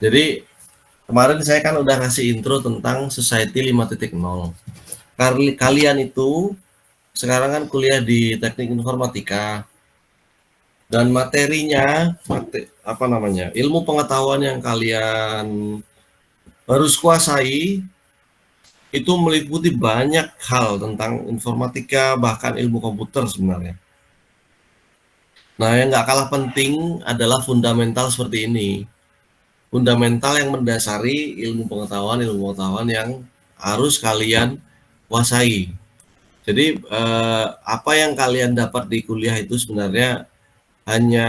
Jadi kemarin saya kan udah ngasih intro tentang Society 5.0. Kalian itu sekarang kan kuliah di Teknik Informatika dan materinya ilmu pengetahuan yang kalian harus kuasai itu meliputi banyak hal tentang informatika, bahkan ilmu komputer sebenarnya. Nah, yang nggak kalah penting adalah fundamental seperti ini. Fundamental yang mendasari ilmu pengetahuan yang harus kalian kuasai. Jadi apa yang kalian dapat di kuliah itu sebenarnya hanya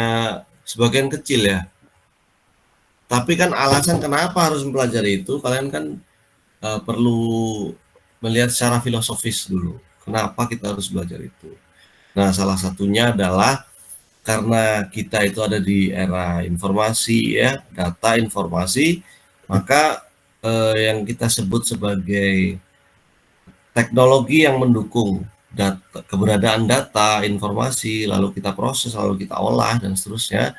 sebagian kecil ya. Tapi kan alasan kenapa harus mempelajari itu, kalian kan perlu melihat secara filosofis dulu. Kenapa kita harus belajar itu? Nah, salah satunya adalah karena kita itu ada di era informasi ya, data informasi, maka yang kita sebut sebagai teknologi yang mendukung keberadaan data, informasi, lalu kita proses, lalu kita olah dan seterusnya,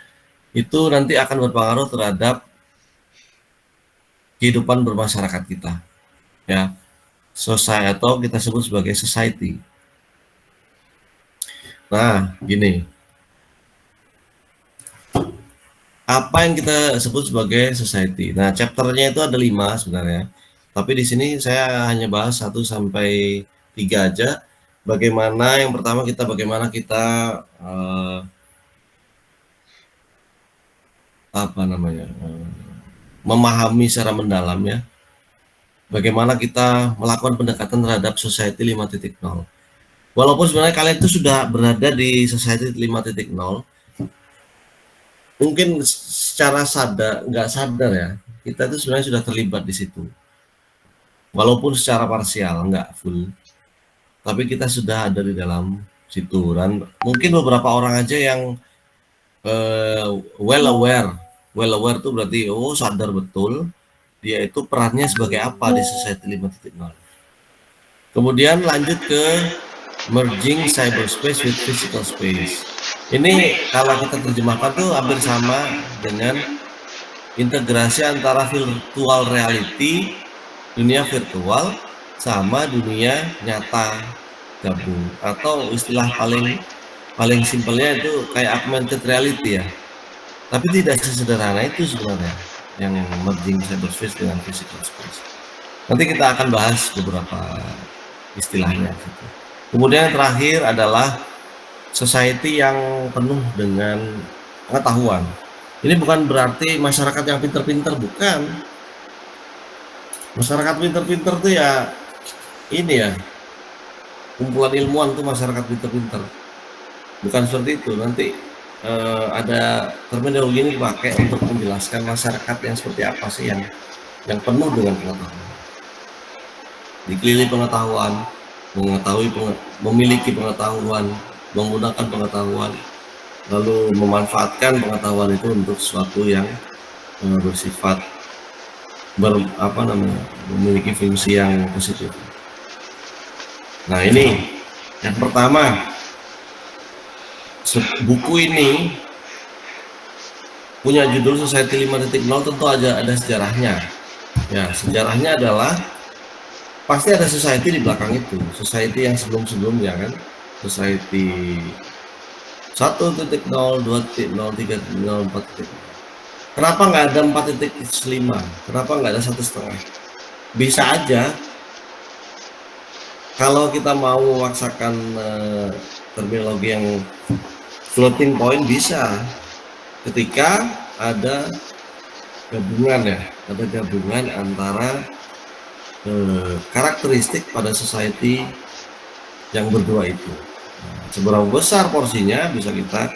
itu nanti akan berpengaruh terhadap kehidupan bermasyarakat kita, ya, society atau kita sebut sebagai society. Nah, gini, apa yang kita sebut sebagai society. Nah, chapternya itu ada 5 sebenarnya. Tapi di sini saya hanya bahas 1 sampai 3 aja. Bagaimana yang pertama bagaimana kita memahami secara mendalam ya. Bagaimana kita melakukan pendekatan terhadap society 5.0. Walaupun sebenarnya kalian itu sudah berada di society 5.0, mungkin secara nggak sadar ya, kita itu sebenarnya sudah terlibat di situ. Walaupun secara parsial, nggak full. Tapi kita sudah ada di dalam situ. Dan mungkin beberapa orang aja yang well aware itu berarti sadar betul dia itu perannya sebagai apa di Society 5.0. Kemudian lanjut ke merging cyberspace with physical space. Ini kalau kita terjemahkan tuh hampir sama dengan integrasi antara virtual reality, dunia virtual, sama dunia nyata gabung. Atau istilah paling simpelnya itu kayak augmented reality ya. Tapi tidak sesederhana itu sebenarnya yang merging cyberspace dengan physical space. Nanti kita akan bahas beberapa istilahnya. Kemudian yang terakhir adalah society yang penuh dengan pengetahuan. Ini bukan berarti masyarakat yang pinter-pinter, bukan. Masyarakat pinter-pinter tuh ya ini ya, kumpulan ilmuwan tuh masyarakat pinter-pinter. Bukan seperti itu. Nanti ada terminologi ini dipakai untuk menjelaskan masyarakat yang seperti apa sih yang penuh dengan pengetahuan. Dikelilingi pengetahuan, memiliki pengetahuan, menggunakan pengetahuan, lalu memanfaatkan pengetahuan itu untuk sesuatu yang bersifat memiliki fungsi yang positif. Nah, ini yang pertama, buku ini punya judul Society 5.0, tentu aja ada sejarahnya. Ya, sejarahnya adalah pasti ada society di belakang itu, society yang sebelum-sebelumnya kan, society 1.0, 2.0, 3.0, 4.0. Kenapa nggak ada 4.5? Kenapa nggak ada 1,5? Bisa aja kalau kita mau memaksakan terminologi yang floating point, bisa ketika ada gabungan antara karakteristik pada society yang berdua itu. Seberapa besar porsinya bisa kita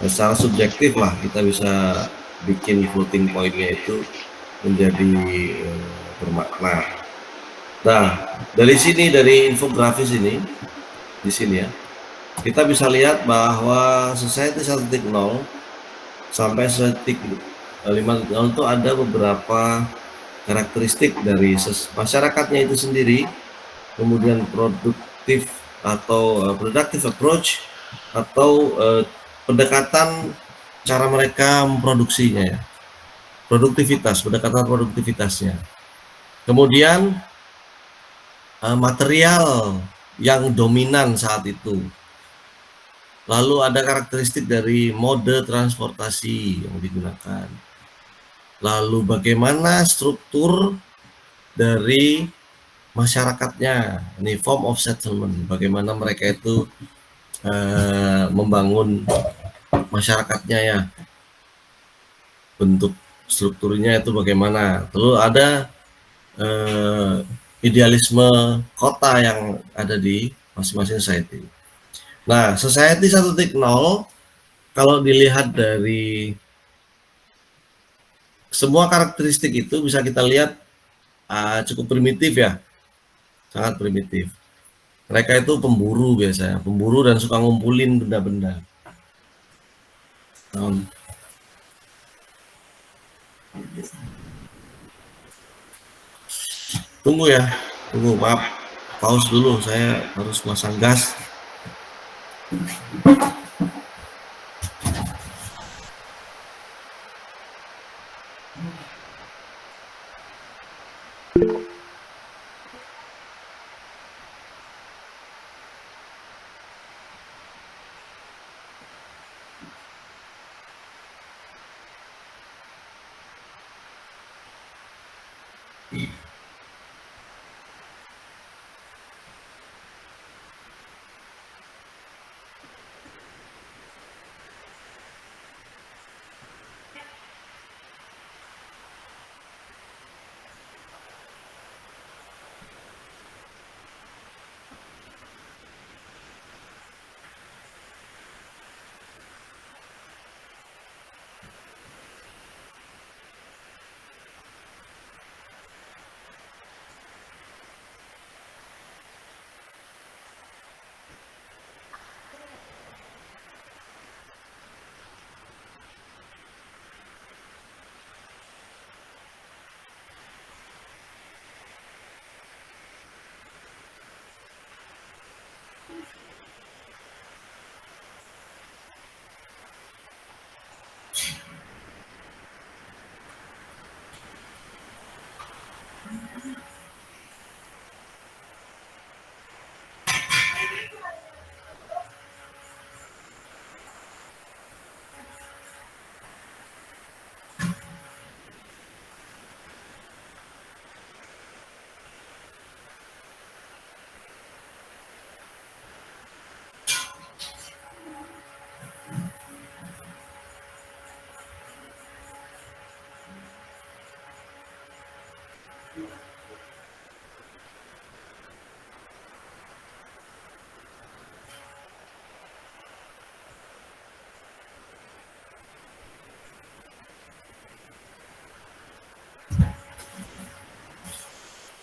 secara subjektif lah, kita bisa bikin floating pointnya itu menjadi bermakna. Nah, dari infografis ini, di sini ya, kita bisa lihat bahwa society 1.0 sampai society 5.0 itu ada beberapa karakteristik dari masyarakatnya itu sendiri, kemudian productive approach atau pendekatan cara mereka memproduksinya ya. pendekatan produktivitasnya. Kemudian material yang dominan saat itu. Lalu ada karakteristik dari mode transportasi yang digunakan. Lalu bagaimana struktur dari masyarakatnya, ini form of settlement, bagaimana mereka itu membangun masyarakatnya ya, bentuk strukturnya itu bagaimana. Lalu ada idealisme kota yang ada di masing-masing society. Nah, society 1.0 kalau dilihat dari semua karakteristik itu bisa kita lihat cukup primitif ya, sangat primitif. Mereka itu pemburu biasanya, pemburu dan suka ngumpulin benda-benda. Tunggu ya, tunggu, maaf, pause dulu, saya harus pasang gas.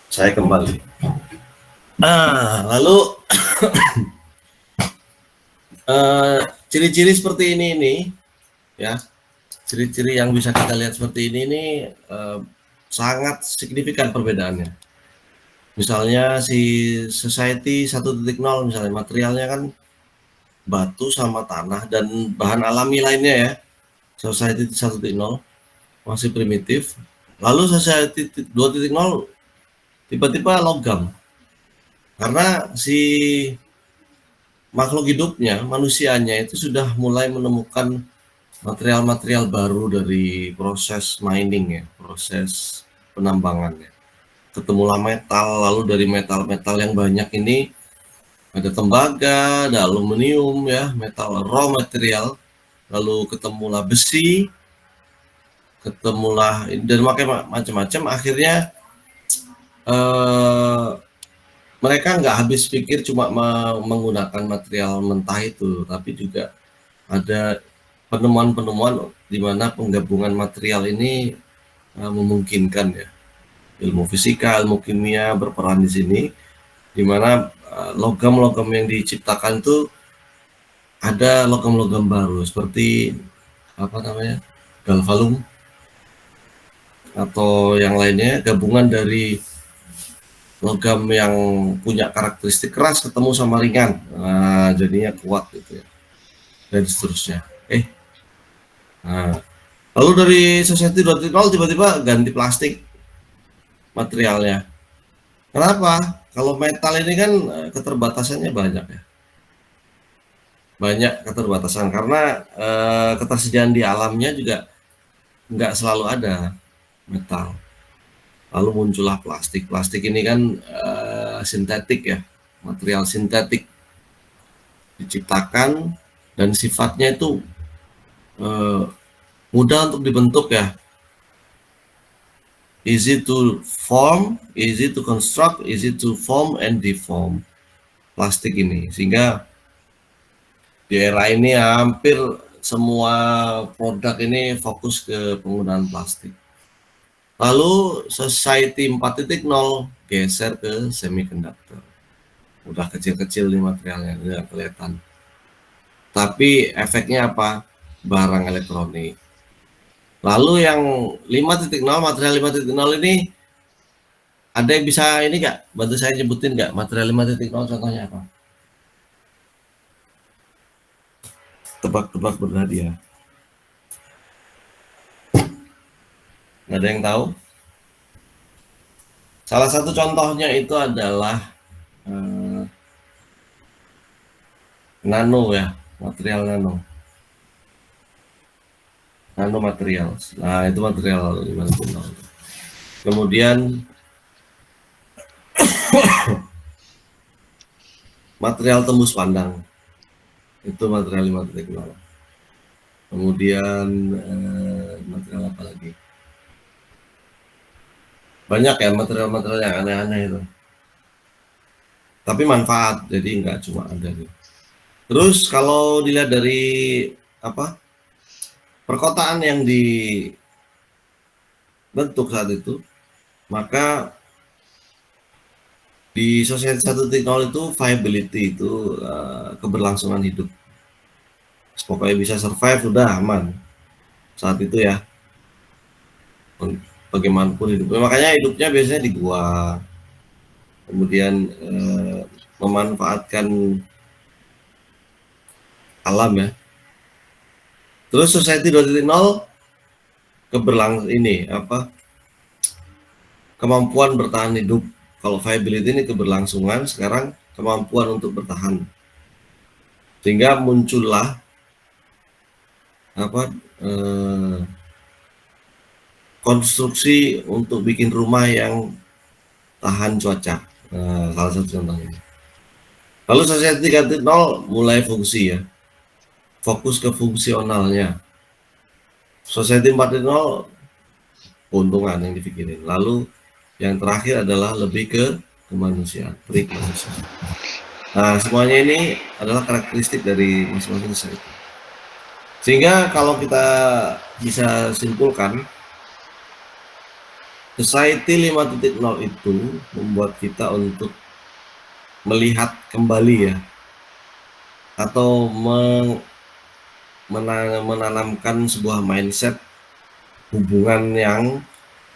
Saya kembali. Nah, lalu ciri-ciri seperti ini ya, ciri-ciri yang bisa kita lihat seperti ini sangat signifikan perbedaannya. Misalnya si society 1.0 misalnya materialnya kan batu sama tanah dan bahan alami lainnya ya. Society 1.0 masih primitif. Lalu society 2.0 tiba-tiba logam. Karena si makhluk hidupnya, manusianya itu sudah mulai menemukan material-material baru dari proses mining ya, proses penambangan ya. Ketemulah metal, lalu dari metal-metal yang banyak ini ada tembaga, ada aluminium ya, metal raw material, lalu ketemulah besi, ketemulah dan macam-macam. Akhirnya mereka nggak habis pikir cuma menggunakan material mentah itu, tapi juga ada penemuan-penemuan di mana penggabungan material ini memungkinkan ya. Ilmu fisika, ilmu kimia berperan di sini, di mana logam-logam yang diciptakan itu ada logam-logam baru seperti apa namanya, galvalum atau yang lainnya, gabungan dari logam yang punya karakteristik keras ketemu sama ringan, jadinya kuat gitu ya, dan seterusnya. Nah, Lalu dari Society 2.0 tiba-tiba ganti plastik materialnya. Kenapa? Kalau metal ini kan keterbatasannya banyak ya. Banyak keterbatasan karena ketersediaan di alamnya juga nggak selalu ada metal. Lalu muncullah plastik. Plastik ini kan sintetik ya, material sintetik diciptakan dan sifatnya itu eh, mudah untuk dibentuk ya. Easy to form, easy to construct, easy to form and deform. Plastik ini, sehingga di era ini hampir semua produk ini fokus ke penggunaan plastik. Lalu Society 4.0 geser ke semiconductor. Udah kecil-kecil nih materialnya, udah kelihatan. Tapi efeknya apa? Barang elektronik. Lalu yang 5.0, material 5.0 ini ada yang bisa ini nggak? Bantu saya nyebutin nggak material 5.0 contohnya apa? Tebak-tebak berhadiah. Nggak ada yang tahu? Salah satu contohnya itu adalah eh, nano ya, material nano. Nano material. Nah, itu material 5.0. Kemudian material tembus pandang. Itu material 5.0. Kemudian material apa lagi? Banyak ya material-material yang aneh-aneh itu. Tapi manfaat, jadi nggak cuma ada gitu. Terus kalau dilihat dari apa perkotaan yang dibentuk saat itu, maka di Society 1.0 itu viability itu keberlangsungan hidup. Pokoknya bisa survive udah aman saat itu ya. Bagaimanapun hidupnya, makanya hidupnya biasanya di gua, kemudian memanfaatkan alam ya. Terus Society 2.0 ini apa kemampuan bertahan hidup. Kalau viability ini keberlangsungan, sekarang kemampuan untuk bertahan. Sehingga muncullah apa konstruksi untuk bikin rumah yang tahan cuaca. Salah satu contohnya. Lalu Society 3.0 mulai fungsi ya, fokus ke fungsionalnya. Society 4.0 keuntungan yang dipikirin. Lalu yang terakhir adalah lebih ke kemanusiaan, kemanusiaan. Nah, semuanya ini adalah karakteristik dari masing-masing society. Sehingga kalau kita bisa simpulkan, Society 5.0 itu membuat kita untuk melihat kembali ya, atau menanamkan sebuah mindset hubungan yang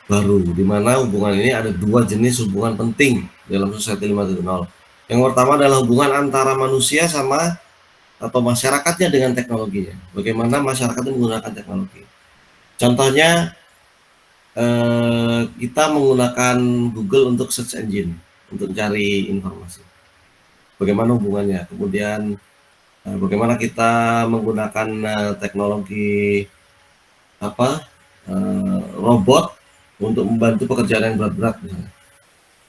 baru, di mana hubungan ini ada dua jenis hubungan penting dalam Society 5.0. Yang pertama adalah hubungan antara manusia sama atau masyarakatnya dengan teknologinya. Bagaimana masyarakat menggunakan teknologi. Contohnya kita menggunakan Google untuk search engine untuk cari informasi. Bagaimana hubungannya? Kemudian bagaimana kita menggunakan teknologi apa robot untuk membantu pekerjaan yang berat-berat misalnya.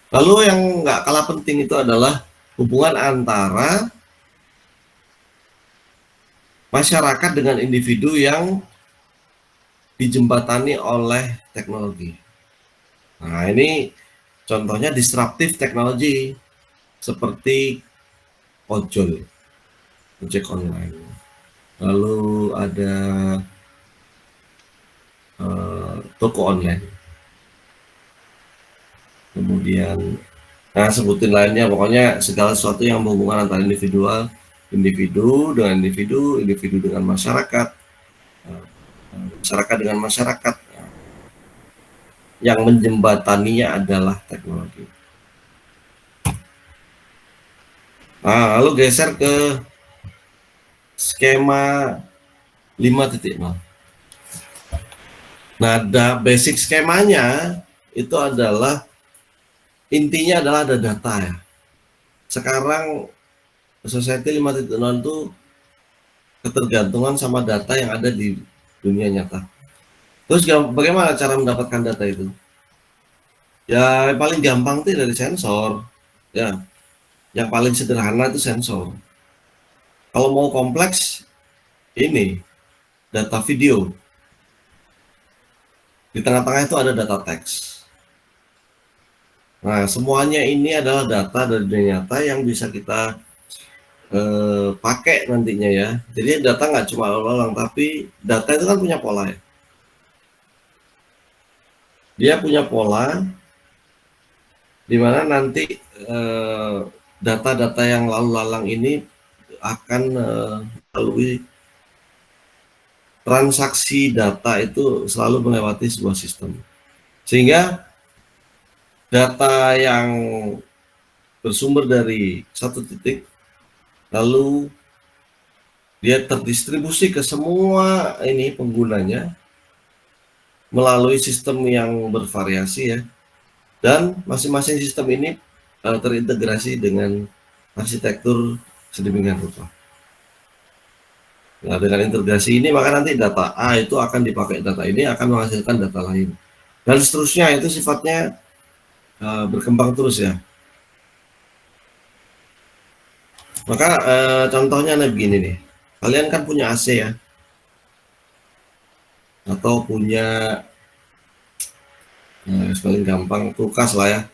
Lalu yang nggak kalah penting itu adalah hubungan antara masyarakat dengan individu yang dijembatani oleh teknologi. Nah, ini contohnya disruptive teknologi seperti ojol, ojek online. Lalu ada toko online. Kemudian, nah sebutin lainnya, pokoknya segala sesuatu yang berhubungan antara individu dengan individu, individu dengan masyarakat, masyarakat dengan masyarakat. Yang menjembataninya adalah teknologi. Nah, lalu geser ke skema 5.0. Nah, basic skemanya itu adalah intinya adalah ada data ya. Sekarang Society 5.0 itu ketergantungan sama data yang ada di dunia nyata. Terus bagaimana cara mendapatkan data itu? Ya paling gampang itu dari sensor. Ya, yang paling sederhana itu sensor. Kalau mau kompleks, ini data video. Di tengah-tengah itu ada data teks. Nah, semuanya ini adalah data dari dunia nyata yang bisa kita pakai nantinya ya. Jadi data nggak cuma ulang, tapi data itu kan punya pola ya. Dia punya pola di mana nanti data-data yang lalu lalang ini akan melalui transaksi data itu selalu melewati sebuah sistem. Sehingga data yang bersumber dari satu titik lalu dia terdistribusi ke semua ini penggunanya melalui sistem yang bervariasi ya, dan masing-masing sistem ini terintegrasi dengan arsitektur sedemikian rupa. Nah, dengan integrasi ini maka nanti data A itu akan dipakai data ini akan menghasilkan data lain dan seterusnya, itu sifatnya berkembang terus ya. Maka contohnya begini nih, kalian kan punya AC ya, atau punya paling gampang kulkas lah ya.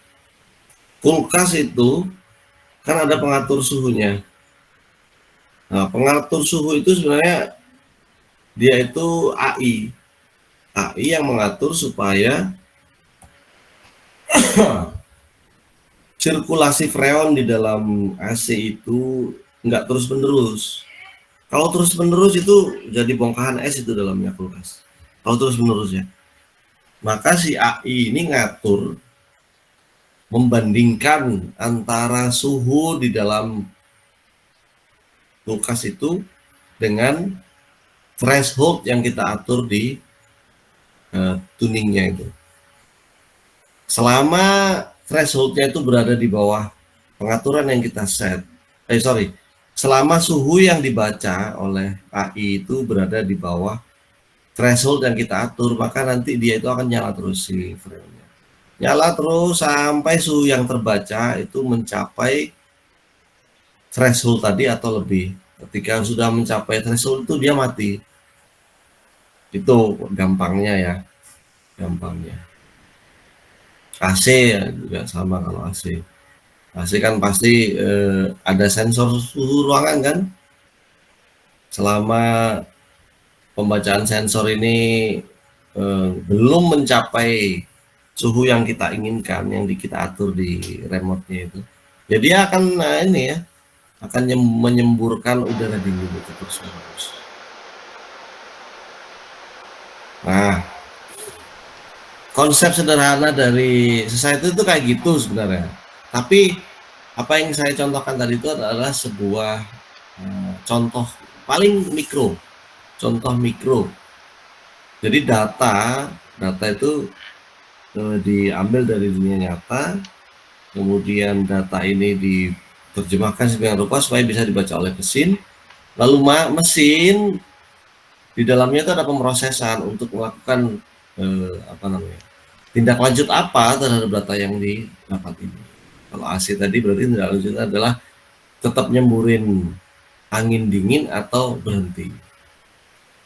Kulkas itu kan ada pengatur suhunya. Nah, pengatur suhu itu sebenarnya dia itu AI yang mengatur supaya sirkulasi freon di dalam AC itu nggak terus-menerus. Kalau terus-menerus itu jadi bongkahan es itu dalamnya kulkas. Kalau terus-menerus ya. Maka si AI ini ngatur membandingkan antara suhu di dalam kulkas itu dengan threshold yang kita atur di tuningnya itu. Selama thresholdnya itu berada di bawah pengaturan yang kita set, selama suhu yang dibaca oleh AI itu berada di bawah threshold yang kita atur, maka nanti dia itu akan nyala terus si freonnya. Nyala terus sampai suhu yang terbaca itu mencapai threshold tadi atau lebih. Ketika sudah mencapai threshold itu dia mati. Itu gampangnya ya, gampangnya. AC ya juga sama. Kalau AC kan pasti ada sensor suhu ruangan kan. Selama pembacaan sensor ini belum mencapai suhu yang kita inginkan, yang kita atur di remote-nya itu, jadi dia akan ini ya, akan menyemburkan udara dingin itu terus-menerus. Nah, konsep sederhana dari society itu kayak gitu sebenarnya. Tapi apa yang saya contohkan tadi itu adalah sebuah contoh paling mikro, contoh mikro. Jadi data itu diambil dari dunia nyata, kemudian data ini diterjemahkan sedemikian rupa supaya bisa dibaca oleh mesin, lalu mesin di dalamnya itu ada pemrosesan untuk melakukan tindak lanjut apa terhadap data yang didapat ini. Kalau AC tadi berarti tindak lanjutnya adalah tetap nyemburin angin dingin atau berhenti.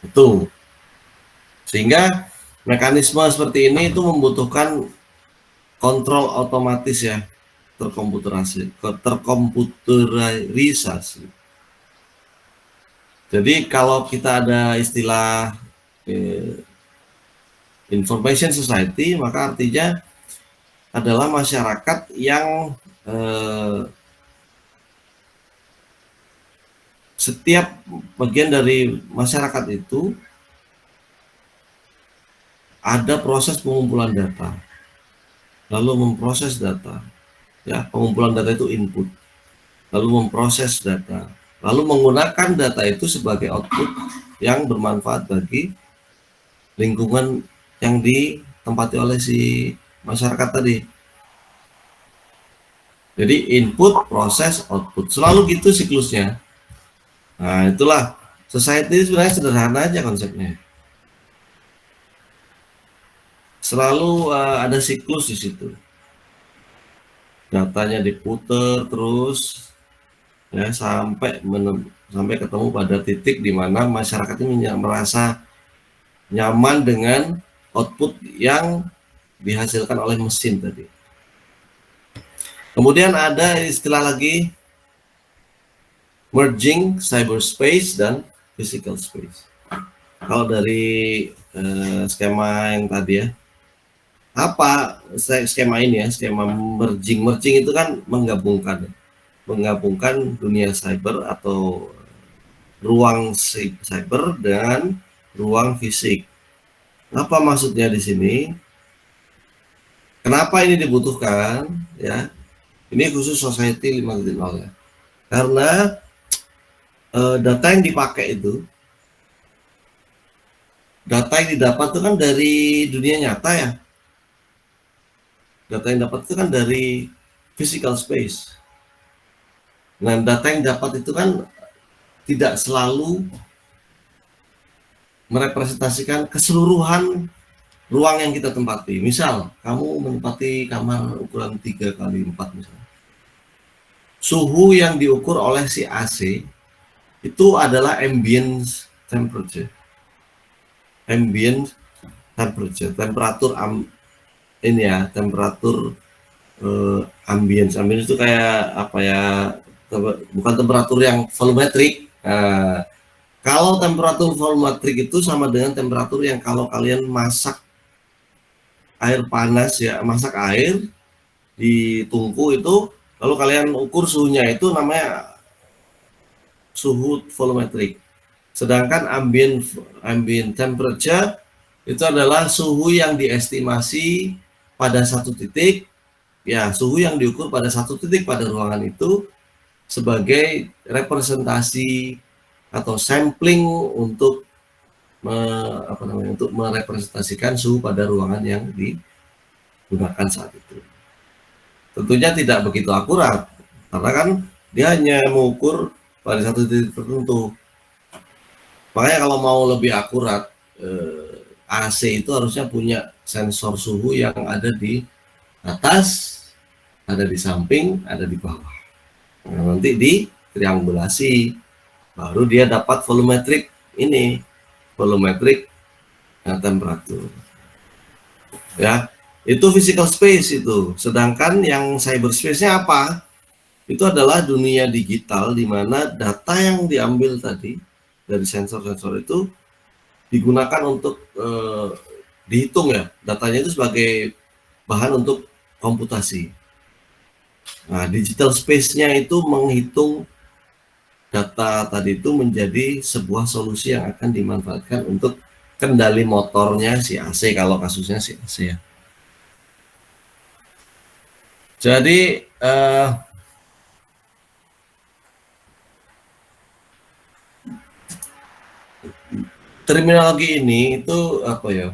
Itu sehingga mekanisme seperti ini itu membutuhkan kontrol otomatis ya, terkomputerisasi. Jadi kalau kita ada istilah information society, maka artinya adalah masyarakat yang setiap bagian dari masyarakat itu ada proses pengumpulan data, lalu memproses data. Ya, pengumpulan data itu input, lalu memproses data, lalu menggunakan data itu sebagai output yang bermanfaat bagi lingkungan yang ditempati oleh si masyarakat tadi. Jadi input, proses, output. Selalu gitu siklusnya. Nah, itulah society sebenarnya sederhana aja konsepnya. Selalu ada siklus di situ. Datanya diputer terus ya sampai ketemu pada titik di mana masyarakat ini merasa nyaman dengan output yang dihasilkan oleh mesin tadi. Kemudian ada istilah lagi merging cyberspace dan physical space. Kalau dari skema yang tadi ya, apa skema ini ya, skema merging itu kan menggabungkan dunia cyber atau ruang cyber dan ruang fisik. Apa maksudnya di sini? Kenapa ini dibutuhkan? Ya, ini khusus society 5.0 ya. Karena data yang dipakai itu, data yang didapat itu kan dari dunia nyata ya. Data yang dapat itu kan dari physical space. Nah, data yang dapat itu kan tidak selalu merepresentasikan keseluruhan ruang yang kita tempati. Misal, kamu menempati kamar ukuran 3x4 misalnya. Suhu yang diukur oleh si AC itu adalah ambient temperature. Ambient temperature, ini ya, temperatur ambience itu kayak apa ya, bukan temperatur yang volumetrik. Kalau temperatur volumetrik itu sama dengan temperatur yang kalau kalian masak air panas ya, masak air di tungku itu, lalu kalian ukur suhunya, itu namanya suhu volumetrik. Sedangkan ambient temperature itu adalah suhu yang diestimasi pada satu titik, ya suhu yang diukur pada satu titik pada ruangan itu sebagai representasi atau sampling untuk untuk merepresentasikan suhu pada ruangan yang digunakan saat itu. Tentunya tidak begitu akurat, karena kan dia hanya mengukur pada satu titik tertentu. Makanya kalau mau lebih akurat, AC itu harusnya punya sensor suhu yang ada di atas, ada di samping, ada di bawah. Nah, nanti di triangulasi, baru dia dapat volumetrik ini, volumetrik temperatur. Ya, itu physical space itu. Sedangkan yang cyberspace-nya apa? Itu adalah dunia digital di mana data yang diambil tadi dari sensor-sensor itu digunakan untuk dihitung ya, datanya itu sebagai bahan untuk komputasi. Nah, digital space-nya itu menghitung data tadi itu menjadi sebuah solusi yang akan dimanfaatkan untuk kendali motornya si AC, kalau kasusnya si AC ya. Jadi terminologi ini itu apa ya,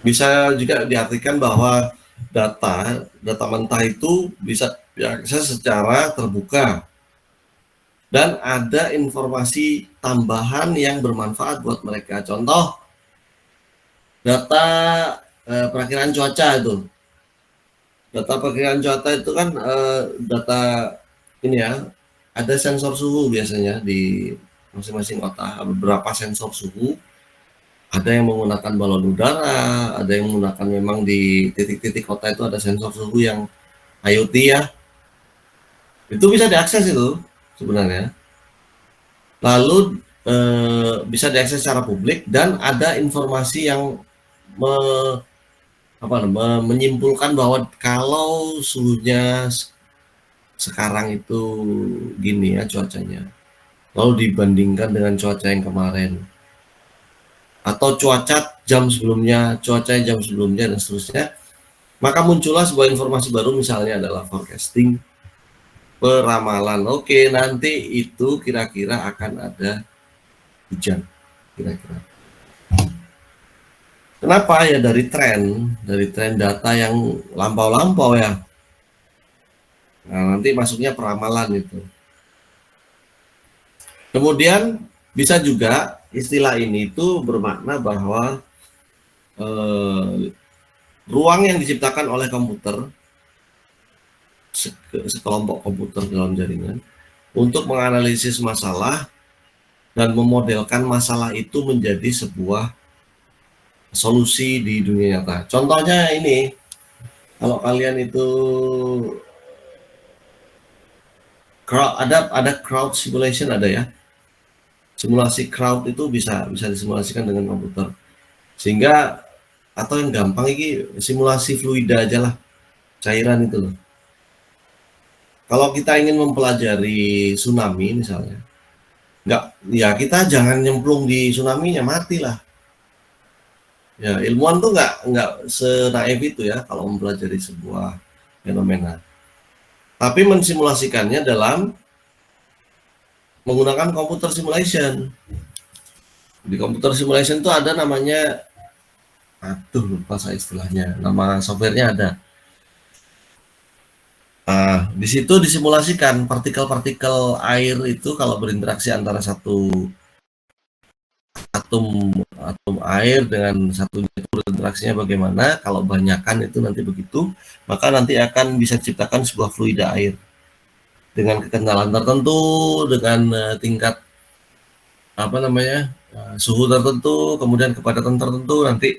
bisa juga diartikan bahwa data mentah itu bisa diakses secara terbuka dan ada informasi tambahan yang bermanfaat buat mereka. Contoh, data perakiraan cuaca itu. Data perakiraan cuaca itu kan data ini ya, ada sensor suhu biasanya di masing-masing kota, beberapa sensor suhu. Ada yang menggunakan balon udara, ada yang menggunakan memang di titik-titik kota itu ada sensor suhu yang IoT ya. Itu bisa diakses itu sebenarnya. Lalu bisa diakses secara publik dan ada informasi yang menyimpulkan bahwa kalau suhunya sekarang itu gini ya cuacanya, lalu dibandingkan dengan cuaca yang kemarin, atau cuaca jam sebelumnya, dan seterusnya, maka muncullah sebuah informasi baru, misalnya adalah forecasting, peramalan. Oke, nanti itu kira-kira akan ada hujan, kira-kira. Kenapa? Ya dari tren data yang lampau-lampau ya. Nah, nanti masuknya peramalan itu. Kemudian bisa juga istilah ini itu bermakna bahwa ruang yang diciptakan oleh komputer, sekelompok komputer dalam jaringan, untuk menganalisis masalah dan memodelkan masalah itu menjadi sebuah solusi di dunia nyata. Contohnya ini, kalau kalian itu ada crowd simulation, ada ya. Simulasi crowd itu bisa disimulasikan dengan komputer. Sehingga atau yang gampang ini simulasi fluida aja lah, cairan itu loh. Kalau kita ingin mempelajari tsunami misalnya, nggak, ya kita jangan nyemplung di tsunami-nya, mati lah. Ya, ilmuwan tuh nggak senaif itu ya kalau mempelajari sebuah fenomena. Tapi mensimulasikannya dalam menggunakan computer simulation. Di computer simulation itu ada namanya, aduh lupa saya istilahnya, nama softwarenya ada. Nah, di situ disimulasikan partikel-partikel air itu kalau berinteraksi antara satu atom air dengan satu berinteraksinya bagaimana, kalau banyakan itu nanti begitu, maka nanti akan bisa diciptakan sebuah fluida air dengan kekentalan tertentu, dengan tingkat apa namanya, suhu tertentu, kemudian kepadatan tertentu, nanti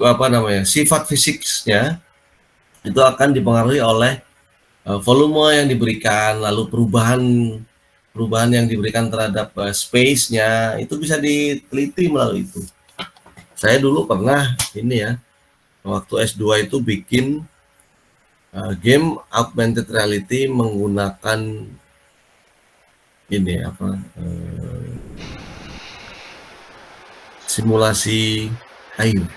apa namanya, sifat fisiknya itu akan dipengaruhi oleh volume yang diberikan, lalu perubahan yang diberikan terhadap space-nya itu bisa diteliti melalui itu. Saya dulu pernah ini ya, waktu S2 itu bikin game augmented reality menggunakan ini apa, simulasi air.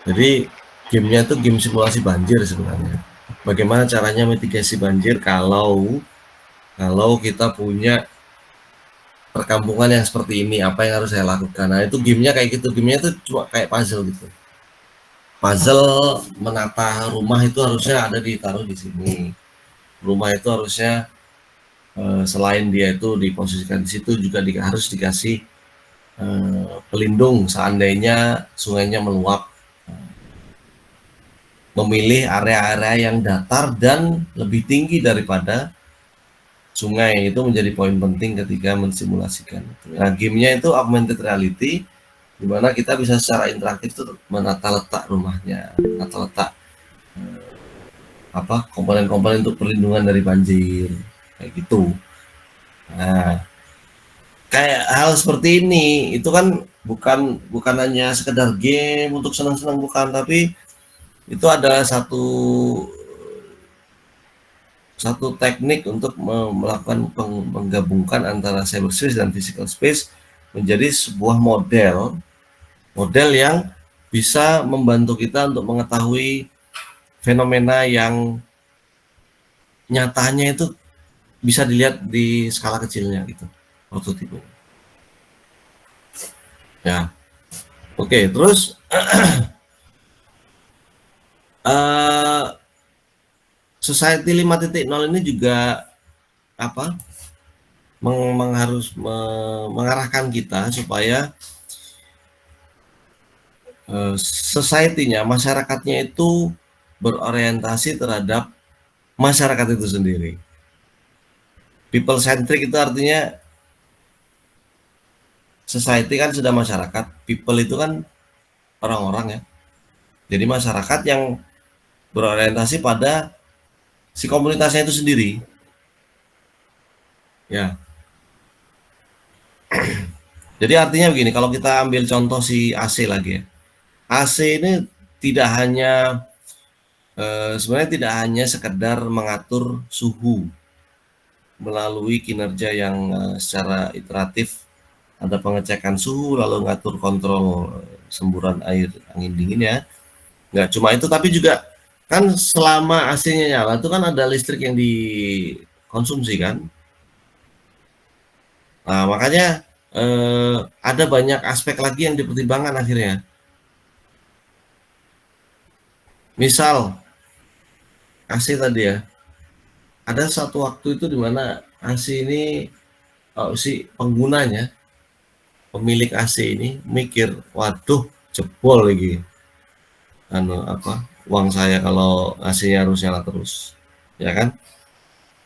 Jadi gamenya itu game simulasi banjir sebenarnya. Bagaimana caranya mitigasi banjir kalau kita punya perkampungan yang seperti ini, apa yang harus saya lakukan. Nah, itu gamenya kayak gitu. Gamenya itu cuma kayak puzzle gitu. Puzzle menata rumah itu harusnya ada ditaruh di sini. Rumah itu harusnya selain dia itu diposisikan di situ juga harus dikasih pelindung seandainya sungainya meluap. Memilih area-area yang datar dan lebih tinggi daripada sungai itu menjadi poin penting ketika mensimulasikan. Nah, gamenya itu augmented reality, di mana kita bisa secara interaktif tuh menata letak rumahnya, menata letak apa komponen-komponen untuk perlindungan dari banjir, kayak gitu. Nah, kayak hal seperti ini itu kan bukan hanya sekedar game untuk senang-senang, bukan, tapi itu ada satu teknik untuk melakukan menggabungkan antara cyberspace dan physical space menjadi sebuah model yang bisa membantu kita untuk mengetahui fenomena yang nyatanya itu bisa dilihat di skala kecilnya gitu, prototipe. Ya, oke, terus Society 5.0 ini juga apa mengarahkan kita supaya society-nya, masyarakatnya itu berorientasi terhadap masyarakat itu sendiri. People centric itu artinya society kan sudah masyarakat, people itu kan orang-orang ya. Jadi masyarakat yang berorientasi pada si komunitasnya itu sendiri. Ya. Jadi artinya begini, kalau kita ambil contoh si AC lagi ya. AC ini tidak hanya sebenarnya tidak hanya sekedar mengatur suhu melalui kinerja yang secara iteratif, ada pengecekan suhu lalu ngatur kontrol semburan air angin dingin ya. Nggak cuma itu, tapi juga kan selama AC-nya nyala itu kan ada listrik yang dikonsumsi kan. Nah, makanya ada banyak aspek lagi yang dipertimbangkan akhirnya. Misal AC tadi ya, ada satu waktu itu di mana AC ini si penggunanya, pemilik AC ini mikir, waduh jebol lagi, uang saya kalau AC-nya harus nyala terus, ya kan?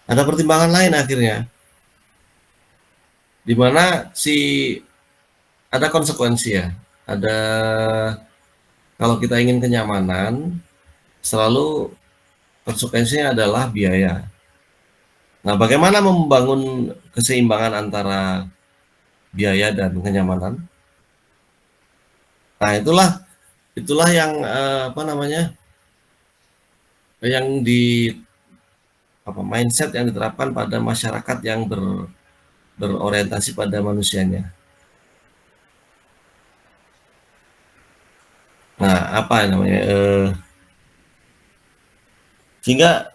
Ada pertimbangan lain akhirnya, di mana ada konsekuensi ya, ada kalau kita ingin kenyamanan, selalu konsekuensinya adalah biaya. Nah, bagaimana membangun keseimbangan antara biaya dan kenyamanan? Nah, itulah yang yang mindset yang diterapkan pada masyarakat yang berorientasi pada manusianya. Nah, apa namanya? Sehingga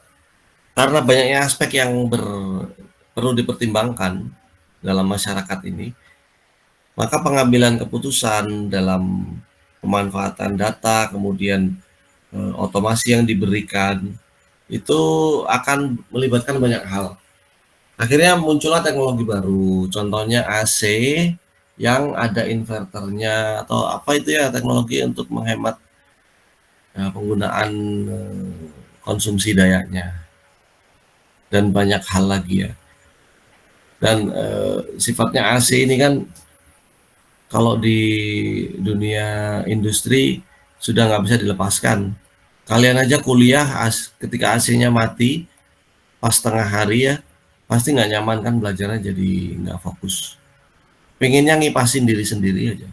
karena banyaknya aspek yang perlu dipertimbangkan dalam masyarakat ini, maka pengambilan keputusan dalam pemanfaatan data, kemudian otomasi yang diberikan, itu akan melibatkan banyak hal. Akhirnya muncullah teknologi baru, contohnya AC yang ada inverternya, atau apa itu ya, teknologi untuk menghemat penggunaan konsumsi dayanya, dan banyak hal lagi ya. Dan sifatnya AC ini kan kalau di dunia industri sudah nggak bisa dilepaskan. Kalian aja kuliah ketika AC-nya mati pas tengah hari ya, pasti nggak nyaman kan, belajarnya jadi nggak fokus. Pengennya ngipasin diri sendiri aja.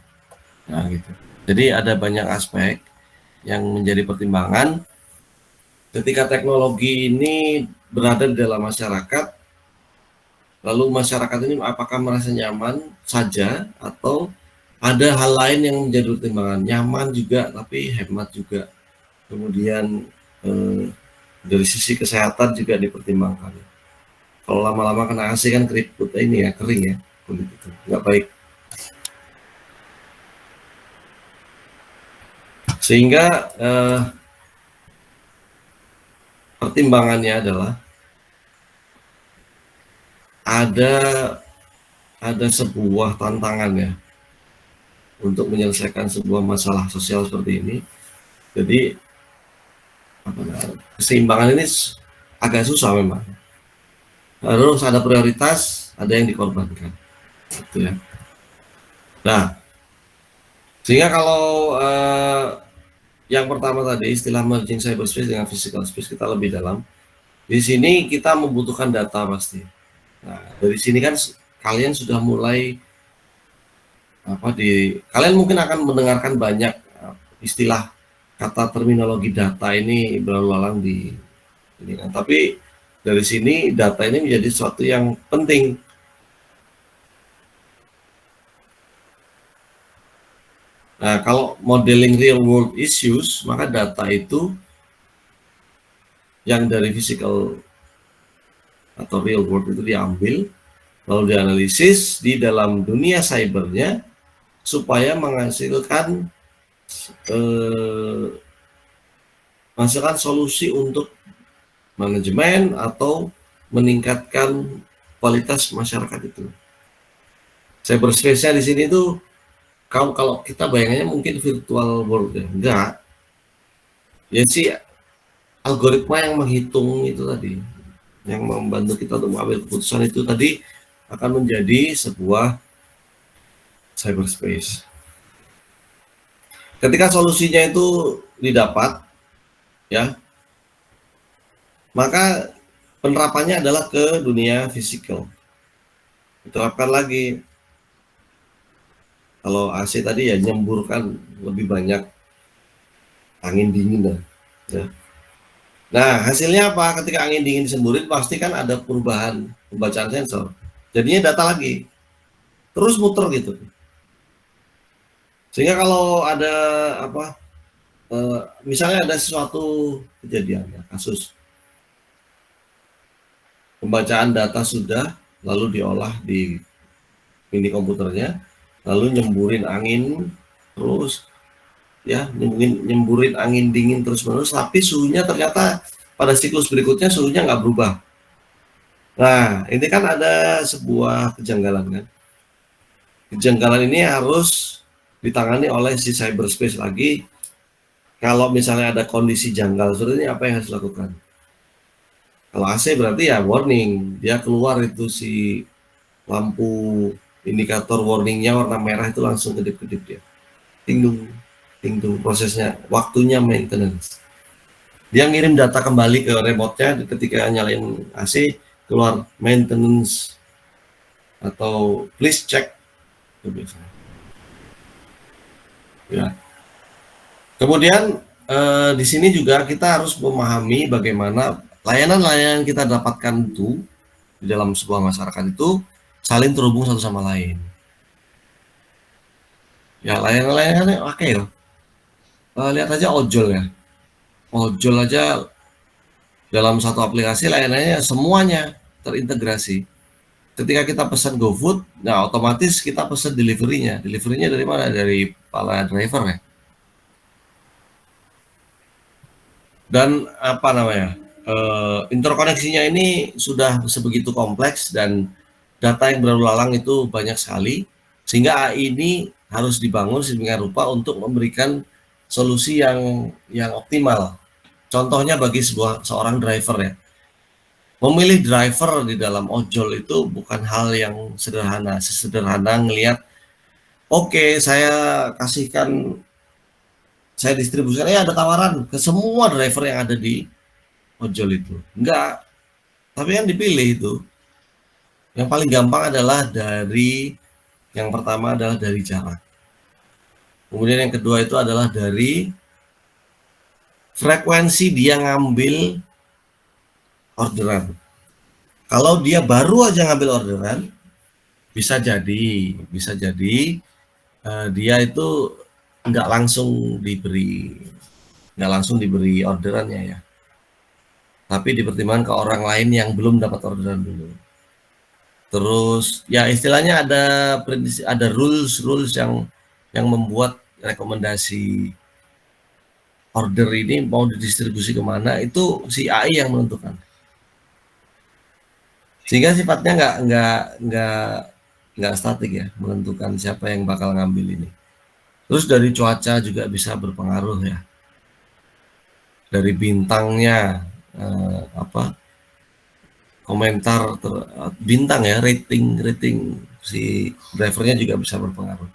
Nah gitu. Jadi ada banyak aspek yang menjadi pertimbangan ketika teknologi ini berada di dalam masyarakat. Lalu masyarakat ini apakah merasa nyaman saja atau ada hal lain yang menjadi pertimbangan, nyaman juga tapi hemat juga. Kemudian dari sisi kesehatan juga dipertimbangkan. Kalau lama-lama kena AC kan keriput ini ya, kering ya, kulit itu nggak baik. Sehingga pertimbangannya adalah ada sebuah tantangan ya untuk menyelesaikan sebuah masalah sosial seperti ini. Jadi keseimbangan ini agak susah memang. Harus ada prioritas, ada yang dikorbankan. Gitu ya. Nah, sehingga kalau yang pertama tadi istilah merging cyberspace dengan physical space kita lebih dalam. Di sini kita membutuhkan data pasti. Nah, dari sini kan kalian sudah mulai kalian mungkin akan mendengarkan banyak istilah kata terminologi data ini berlalu lalang di ini kan. Tapi dari sini data ini menjadi sesuatu yang penting. Nah, kalau modeling real world issues, maka data itu yang dari physical atau real world itu diambil, lalu dianalisis di dalam dunia cybernya supaya menghasilkan solusi untuk manajemen atau meningkatkan kualitas masyarakat itu. Cyberspace-nya di sini tuh kalau kita bayangannya mungkin virtual world ya, enggak. Ya sih algoritma yang menghitung itu tadi, yang membantu kita untuk mengambil keputusan itu tadi akan menjadi sebuah cyberspace. Ketika solusinya itu didapat, ya, maka penerapannya adalah ke dunia fisikal. Diterapkan lagi. Kalau AC tadi ya nyemburkan lebih banyak angin dingin lah. Ya. Nah, hasilnya apa? Ketika angin dingin disemburin, pasti kan ada perubahan pembacaan sensor. Jadinya data lagi. Terus muter gitu. Sehingga kalau ada misalnya ada sesuatu kejadian, ya, kasus pembacaan data sudah, lalu diolah di mini komputernya, lalu nyemburin angin terus, ya nyemburin angin dingin terus menerus, tapi suhunya ternyata pada siklus berikutnya suhunya nggak berubah. Nah, ini kan ada sebuah kejanggalan kan. Kejanggalan ini harus ditangani oleh si cyberspace lagi. Kalau misalnya ada kondisi janggal seperti ini, apa yang harus dilakukan? Kalau AC berarti ya warning, dia keluar itu si lampu indikator warningnya warna merah itu langsung kedip-kedip dia. Ting dung prosesnya, waktunya maintenance. Dia ngirim data kembali ke remote-nya ketika nyalain AC, keluar maintenance atau please check itu biasanya. Ya. Kemudian di sini juga kita harus memahami bagaimana layanan-layanan kita dapatkan itu di dalam sebuah masyarakat itu saling terhubung satu sama lain. Ya, layanan-layanannya oke loh. Lihat aja ojol ya. Ojol aja dalam satu aplikasi layanannya semuanya terintegrasi. Ketika kita pesan GoFood, nah otomatis kita pesan delivery-nya. Delivery-nya dari mana? Dari para driver ya. Dan apa namanya? Interkoneksinya ini sudah sebegitu kompleks dan data yang berlalu lalang itu banyak sekali, sehingga AI ini harus dibangun sedemikian rupa untuk memberikan solusi yang optimal. Contohnya bagi seorang driver ya, memilih driver di dalam ojol itu bukan hal yang sederhana. Sesederhana ngelihat, oke, saya distribusikan, ada tawaran ke semua driver yang ada di ojol itu. Enggak, tapi yang dipilih itu, yang paling gampang adalah yang pertama adalah dari jarak. Kemudian yang kedua itu adalah dari frekuensi dia ngambil orderan. Kalau dia baru aja ngambil orderan, bisa jadi dia itu nggak langsung diberi orderannya ya, tapi dipertimbangkan ke orang lain yang belum dapat orderan dulu. Terus ya istilahnya ada rules yang membuat rekomendasi order ini mau didistribusi kemana, itu si AI yang menentukan. Sehingga sifatnya nggak statik ya, menentukan siapa yang bakal ngambil ini. Terus dari cuaca juga bisa berpengaruh ya. Dari bintangnya komentar bintang ya, rating si drivernya juga bisa berpengaruh.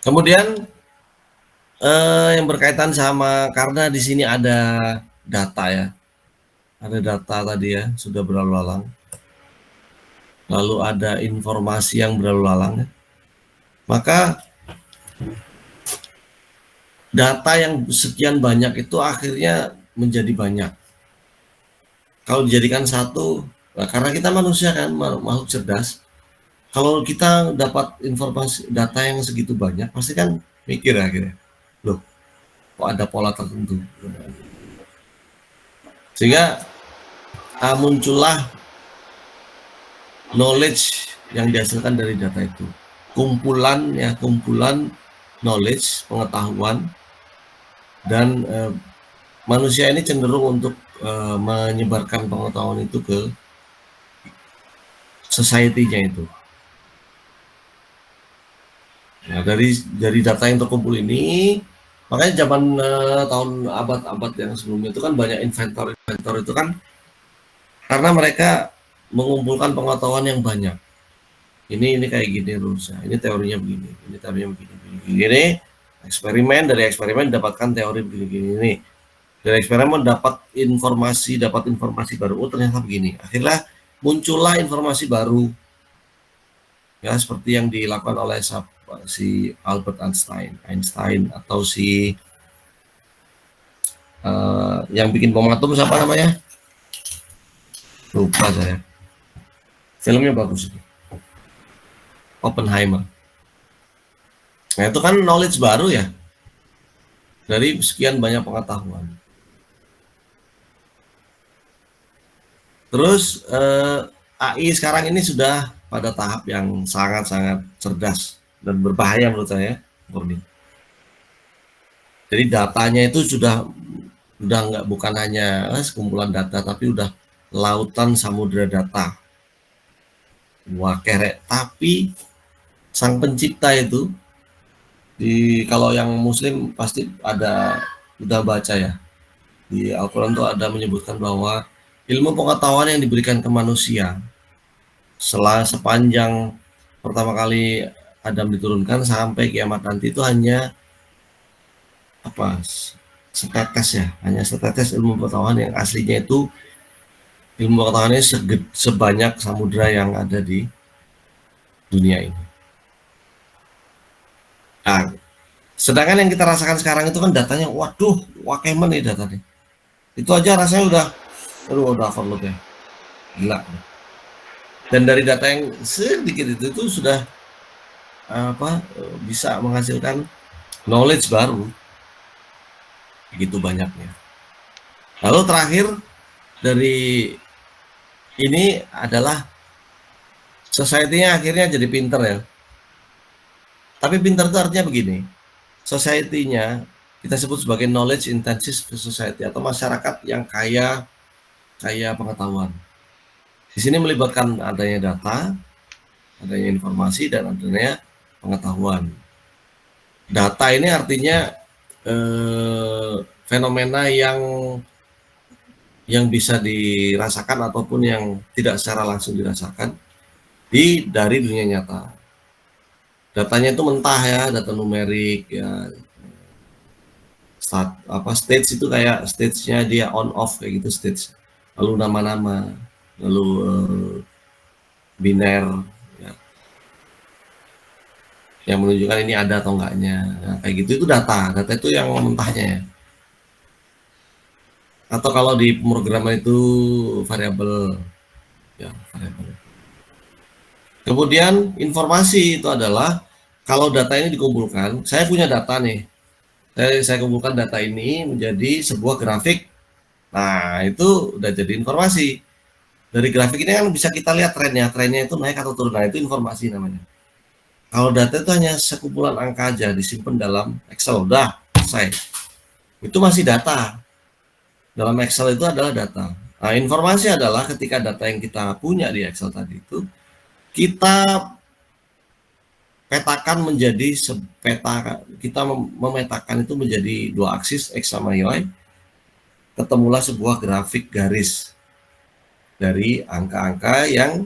Kemudian yang berkaitan sama, karena di sini ada data ya, ada data tadi ya sudah berlalu lalang, lalu ada informasi yang berlalu lalang ya. Maka data yang sekian banyak itu akhirnya menjadi banyak. Kalau dijadikan satu, nah karena kita manusia kan makhluk cerdas, kalau kita dapat informasi data yang segitu banyak, pasti kan mikir akhirnya, loh kok ada pola tertentu. Sehingga muncullah knowledge yang dihasilkan dari data itu. Kumpulan knowledge, pengetahuan, dan manusia ini cenderung untuk menyebarkan pengetahuan itu ke society-nya itu. Nah, dari data yang terkumpul ini, makanya zaman tahun abad-abad yang sebelumnya itu kan banyak inventor itu kan karena mereka mengumpulkan pengetahuan yang banyak. Ini kayak gini rumusnya, ini teorinya begini, ini teorinya begini. Dari eksperimen dapatkan teori begini. Dari eksperimen dapat informasi baru, oh ternyata begini. Akhirnya muncullah informasi baru, ya seperti yang dilakukan oleh si Albert Einstein atau si yang bikin bom atom siapa namanya? Lupa saya. Filmnya bagus. Oppenheimer. Nah itu kan knowledge baru ya, dari sekian banyak pengetahuan. Terus AI sekarang ini sudah pada tahap yang sangat-sangat cerdas dan berbahaya menurut saya, Murni. Jadi datanya itu sudah nggak, bukan hanya sekumpulan data, tapi udah lautan samudera data. Wah kerek. Tapi sang pencipta itu, kalau yang Muslim pasti ada, udah baca ya, di Al-Quran tuh ada menyebutkan bahwa ilmu pengetahuan yang diberikan ke manusia sepanjang pertama kali Adam diturunkan sampai kiamat nanti itu hanya apa, setetes ya, hanya setetes ilmu pengetahuan yang aslinya itu ilmu pengetahuannya sebanyak samudra yang ada di dunia ini. Nah, sedangkan yang kita rasakan sekarang itu kan datanya, waduh, wakemen nih datanya. Itu aja rasanya udah overload ya, gila. Dan dari data yang sedikit itu sudah bisa menghasilkan knowledge baru, begitu banyaknya. Lalu terakhir dari ini adalah society-nya akhirnya jadi pinter ya. Tapi pinter itu artinya begini, society-nya kita sebut sebagai knowledge intensive society atau masyarakat yang kaya pengetahuan. Di sini melibatkan adanya data, adanya informasi, dan adanya pengetahuan. Data ini artinya fenomena yang bisa dirasakan ataupun yang tidak secara langsung dirasakan dari dunia nyata. Datanya itu mentah ya, data numerik ya. Stage itu kayak stage-nya dia on off kayak gitu stage. Lalu nama-nama, lalu biner ya, yang menunjukkan ini ada atau enggaknya. Nah, kayak gitu itu data itu yang mentahnya ya. Atau kalau di pemrograman itu variabel ya, variabel. Kemudian informasi itu adalah kalau data ini dikumpulkan, saya punya data nih, saya kumpulkan data ini menjadi sebuah grafik. Nah itu udah jadi informasi. Dari grafik ini kan bisa kita lihat trennya itu naik atau turun. Nah itu informasi namanya. Kalau data itu hanya sekumpulan angka aja disimpan dalam Excel, udah selesai. Itu masih data. Dalam Excel itu adalah data. Nah, informasi adalah ketika data yang kita punya di Excel tadi itu kita petakan menjadi kita memetakan itu menjadi dua aksis X sama Y, ketemulah sebuah grafik garis dari angka-angka yang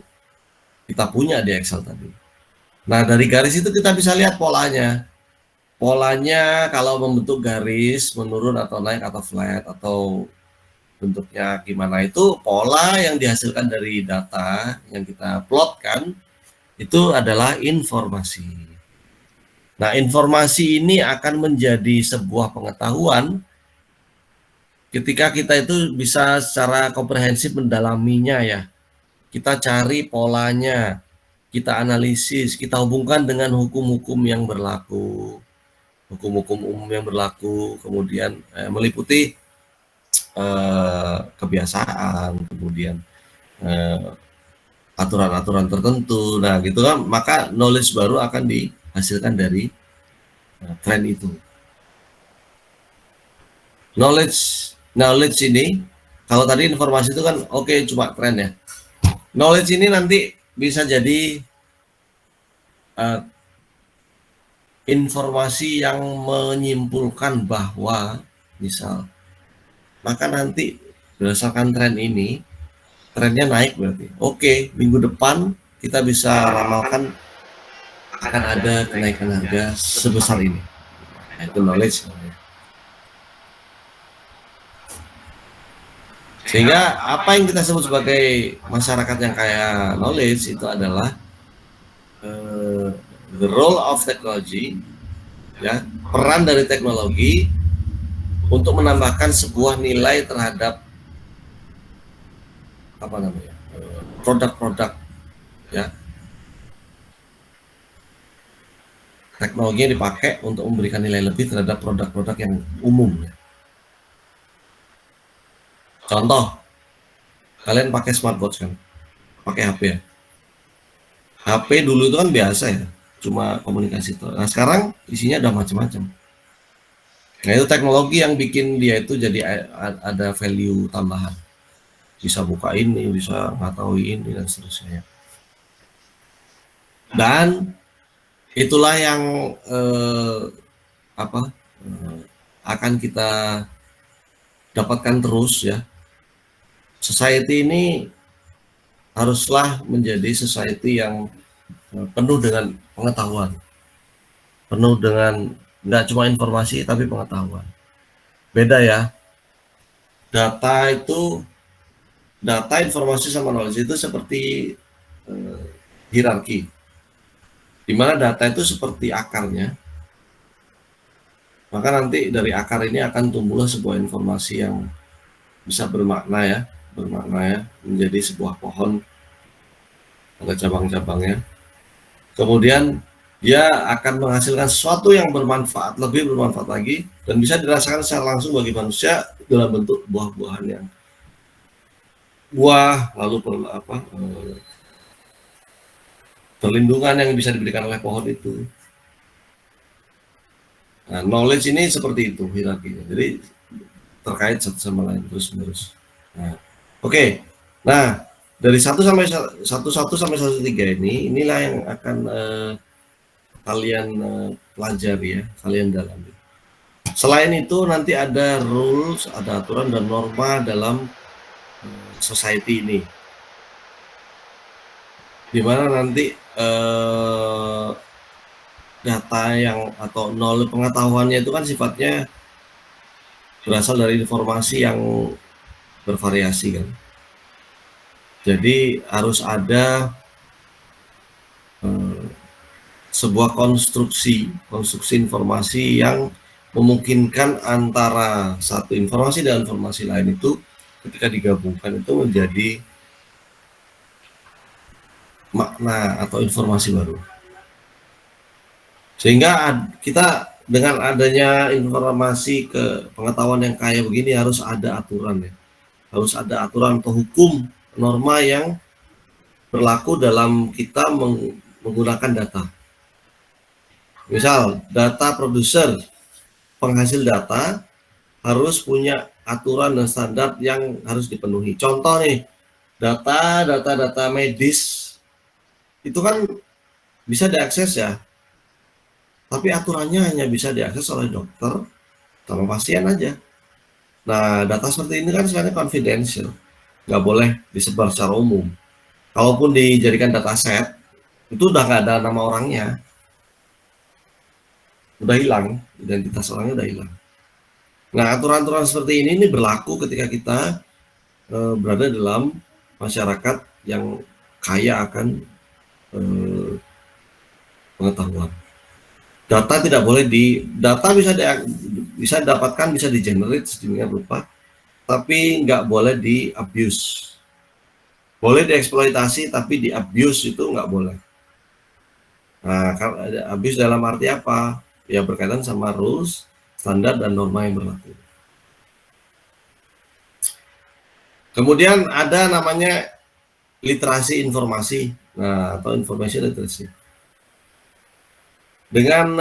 kita punya di Excel tadi. Nah, dari garis itu kita bisa lihat polanya. Polanya kalau membentuk garis menurun atau naik atau flat atau bentuknya gimana, itu pola yang dihasilkan dari data yang kita plotkan itu adalah informasi. Nah, informasi ini akan menjadi sebuah pengetahuan ketika kita itu bisa secara komprehensif mendalaminya ya. Kita cari polanya, kita analisis, kita hubungkan dengan hukum-hukum yang berlaku, hukum-hukum umum yang berlaku, kemudian meliputi kebiasaan, kemudian aturan-aturan tertentu. Nah, gitu kan, maka knowledge baru akan dihasilkan dari tren itu. Knowledge ini, kalau tadi informasi itu kan oke, cuma tren ya. Knowledge ini nanti bisa jadi informasi yang menyimpulkan bahwa misal, maka nanti berdasarkan tren ini, trennya naik berarti. Oke, minggu depan kita bisa ramalkan akan ada kenaikan harga sebesar ini. Nah, itu knowledge. Sehingga apa yang kita sebut sebagai masyarakat yang kaya knowledge itu adalah the role of technology, ya, peran dari teknologi untuk menambahkan sebuah nilai terhadap apa namanya, produk-produk, ya. Teknologinya dipakai untuk memberikan nilai lebih terhadap produk-produk yang umum. Ya. Contoh, kalian pakai smartwatch kan? pakai HP ya. HP dulu itu kan biasa ya, cuma komunikasi itu. Nah sekarang isinya udah macam-macam. Nah itu teknologi yang bikin dia itu jadi ada value tambahan. Bisa buka ini, bisa ngetahui ini dan seterusnya. Dan itulah yang apa akan kita dapatkan terus ya. Society ini haruslah menjadi society yang penuh dengan pengetahuan, penuh dengan nggak cuma informasi tapi pengetahuan. Beda ya, data itu, data, informasi sama knowledge itu seperti eh, hierarki, di mana data itu seperti akarnya, maka nanti dari akar ini akan tumbuhlah sebuah informasi yang bisa bermakna ya, menjadi sebuah pohon, ada cabang-cabangnya. Kemudian dia akan menghasilkan sesuatu yang bermanfaat, lebih bermanfaat lagi, dan bisa dirasakan secara langsung bagi manusia dalam bentuk buah-buahan yang buah, lalu perlindungan yang bisa diberikan oleh pohon itu. Nah, knowledge ini seperti itu hierarkinya. Jadi terkait satu sama lain terus menerus. Nah, oke. Nah, dari 1 sampai 1 inilah yang akan kalian pelajari ya, kalian dalami. Selain itu nanti ada rules, ada aturan dan norma dalam society ini, di mana nanti data yang atau knowledge, pengetahuannya itu kan sifatnya berasal dari informasi yang bervariasi kan. Jadi harus ada sebuah konstruksi informasi yang memungkinkan antara satu informasi dan informasi lain itu ketika digabungkan itu menjadi makna atau informasi baru. Sehingga kita dengan adanya informasi ke pengetahuan yang kaya begini harus ada aturan ya. Harus ada aturan atau hukum, norma yang berlaku dalam kita menggunakan data. Misal, data produser, penghasil data harus punya aturan dan standar yang harus dipenuhi. Contoh nih, data medis itu kan bisa diakses ya, tapi aturannya hanya bisa diakses oleh dokter sama pasien aja. Nah, data seperti ini kan sebenarnya confidential, nggak boleh disebar secara umum. Kalaupun dijadikan dataset, itu udah nggak ada nama orangnya, udah hilang, identitas orangnya udah hilang. Nah, aturan-aturan seperti ini berlaku ketika kita berada dalam masyarakat yang kaya akan pengetahuan. Data tidak boleh data bisa didapatkan, bisa di-generate sedemikian rupa, tapi nggak boleh di-abuse. Boleh dieksploitasi, tapi di-abuse itu nggak boleh. Nah, abuse dalam arti apa? Ya berkaitan sama rules, standar, dan norma yang berlaku. Kemudian ada namanya literasi informasi, nah atau information literacy. Dengan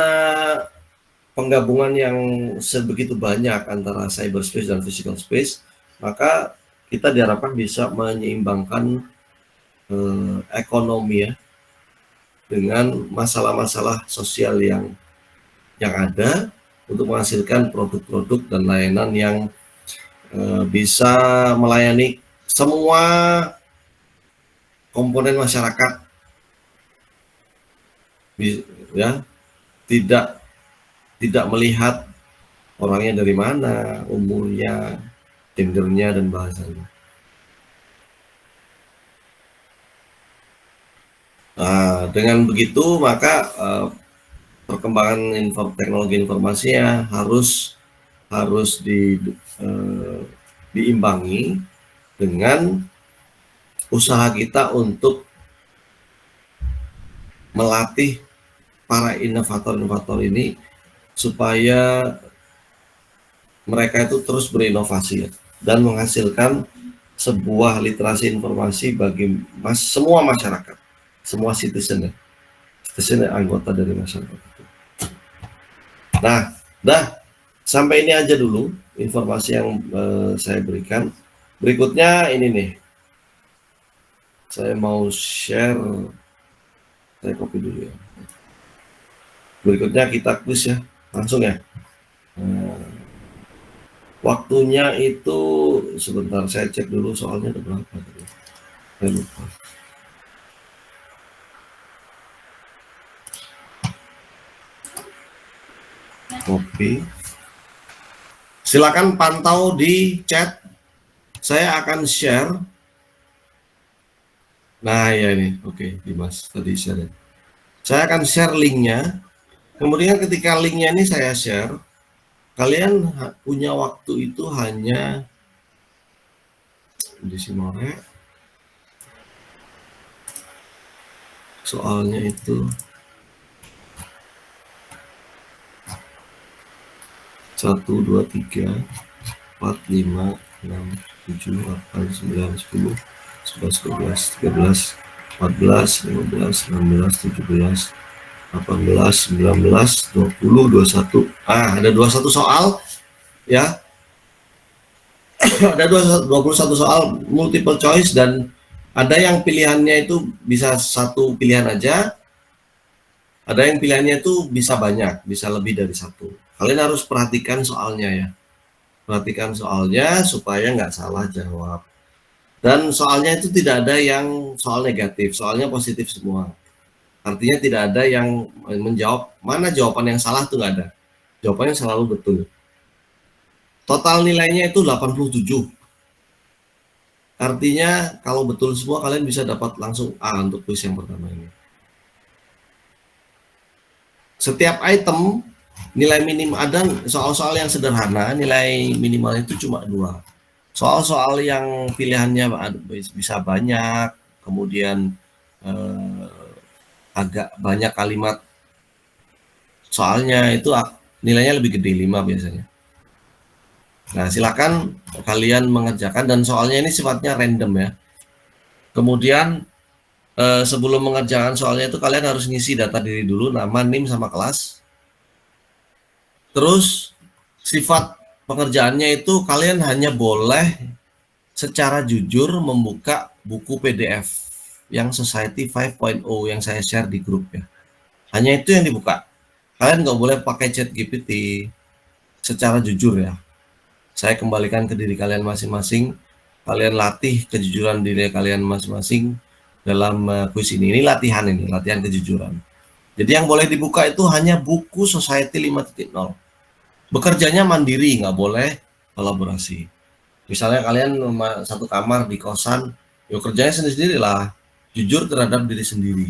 penggabungan yang sebegitu banyak antara cyberspace dan physical space, maka kita diharapkan bisa menyeimbangkan ekonomi ya dengan masalah-masalah sosial yang ada untuk menghasilkan produk-produk dan layanan yang bisa melayani semua komponen masyarakat, ya, tidak melihat orangnya dari mana, umurnya, gendernya, dan bahasanya. Nah, dengan begitu maka perkembangan teknologi informasinya harus diimbangi dengan usaha kita untuk melatih para inovator-inovator ini supaya mereka itu terus berinovasi dan menghasilkan sebuah literasi informasi bagi semua masyarakat, semua citizen anggota dari masyarakat. Nah, sampai ini aja dulu informasi yang saya berikan. Berikutnya ini nih, saya mau share, saya copy dulu ya. Berikutnya kita quiz ya, langsung ya. Waktunya itu sebentar, saya cek dulu soalnya ada berapa tadi. Saya lupa. Copy. Silakan pantau di chat. Saya akan share. Nah ya ini, oke, Dimas tadi share. Saya akan share linknya. Kemudian ketika linknya ini saya share, kalian punya waktu itu hanya di sini. Soalnya itu 1, 2, 3, 4, 5, 6, 7, 8, 9, 10, 11, 12, 13, 14, 15, 16, 17, 18, 19, 20, 21. Ada 21 soal ya. Ada 21 soal multiple choice dan ada yang pilihannya itu bisa satu pilihan aja. Ada yang pilihannya itu bisa banyak, bisa lebih dari satu. Kalian harus perhatikan soalnya ya. Perhatikan soalnya supaya nggak salah jawab. Dan soalnya itu tidak ada yang soal negatif, soalnya positif semua. Artinya tidak ada yang menjawab, mana jawaban yang salah tuh nggak ada. Jawabannya selalu betul. Total nilainya itu 87. Artinya kalau betul semua kalian bisa dapat langsung A untuk kuis yang pertama ini. Setiap item nilai minim ada soal-soal yang sederhana, nilai minimalnya itu cuma 2. Soal-soal yang pilihannya bisa banyak, kemudian agak banyak kalimat soalnya itu nilainya lebih gede, 5 biasanya. Nah, silakan kalian mengerjakan dan soalnya ini sifatnya random ya. Kemudian sebelum mengerjakan soalnya itu kalian harus ngisi data diri dulu, nama, NIM, sama kelas. Terus sifat pengerjaannya itu kalian hanya boleh secara jujur membuka buku PDF yang Society 5.0 yang saya share di grup ya. Hanya itu yang dibuka. Kalian nggak boleh pakai chat GPT secara jujur ya. Saya kembalikan ke diri kalian masing-masing. Kalian latih kejujuran diri kalian masing-masing dalam kuis ini. Ini latihan kejujuran. Jadi yang boleh dibuka itu hanya buku Society 5.0. Bekerjanya mandiri, nggak boleh kolaborasi. Misalnya kalian satu kamar di kosan, ya kerjanya sendiri-sendiri lah. Jujur terhadap diri sendiri.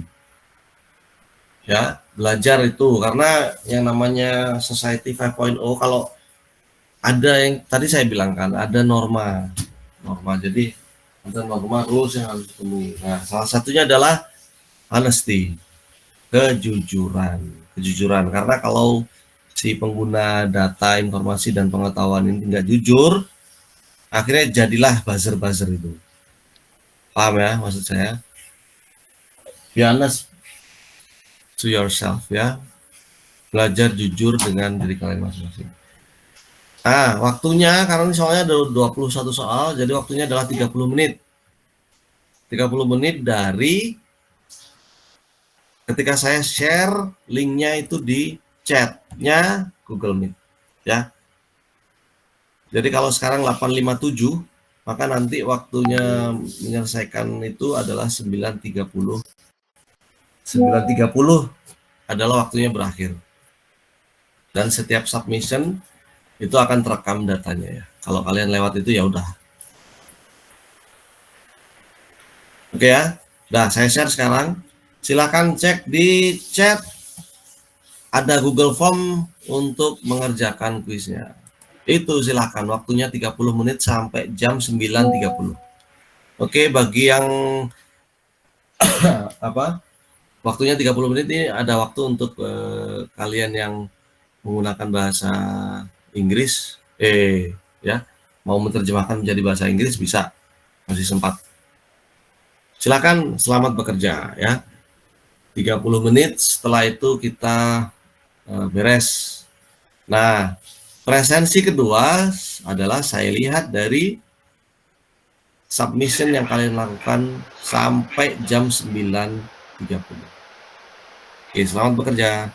Ya, belajar itu karena yang namanya Society 5.0 kalau ada yang tadi saya bilang kan ada norma. Jadi ada norma rules yang harus dipenuhi. Nah, salah satunya adalah honesty, kejujuran. Karena kalau si pengguna data, informasi dan pengetahuan ini nggak jujur, akhirnya jadilah buzzer itu. Paham ya maksud saya? Be honest to yourself ya. Belajar jujur dengan diri kalian masing-masing. Waktunya karena soalnya ada 21 soal, jadi waktunya adalah 30 menit. 30 menit dari ketika saya share linknya itu di chatnya Google Meet ya. Jadi kalau sekarang 8.57, maka nanti waktunya menyelesaikan itu adalah 9.30. 9.30 adalah waktunya berakhir. Dan setiap submission itu akan terekam datanya ya. Kalau kalian lewat itu ya udah. Oke ya. Nah, saya share sekarang. Silakan cek di chat. Ada Google Form untuk mengerjakan kuisnya. Itu silakan. Waktunya 30 menit sampai jam 9.30. Oke, bagi yang waktunya 30 menit ini ada waktu untuk kalian yang menggunakan bahasa Inggris, ya, mau menerjemahkan menjadi bahasa Inggris bisa. Masih sempat. Silakan, selamat bekerja ya. 30 menit setelah itu kita beres. Nah, presensi kedua adalah saya lihat dari submission yang kalian lakukan sampai jam 9.30. Oke, selamat bekerja.